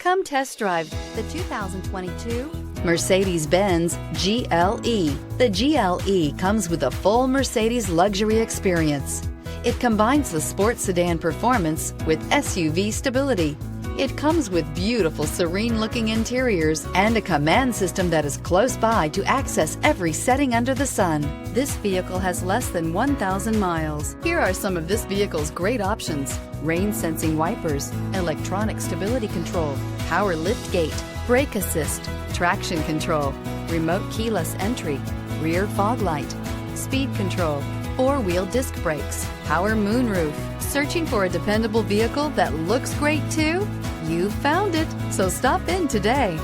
Come test drive the 2022 Mercedes-Benz GLE. The GLE comes with a full Mercedes luxury experience. It combines the sports sedan performance with SUV stability. It comes with beautiful, serene-looking interiors and a command system that is close by to access every setting under the sun. This vehicle has less than 1,000 miles. Here are some of this vehicle's great options: rain-sensing wipers, electronic stability control, power liftgate, brake assist, traction control, remote keyless entry, rear fog light, speed control, four-wheel disc brakes, power moonroof. Searching for a dependable vehicle that looks great too? You found it, so stop in today.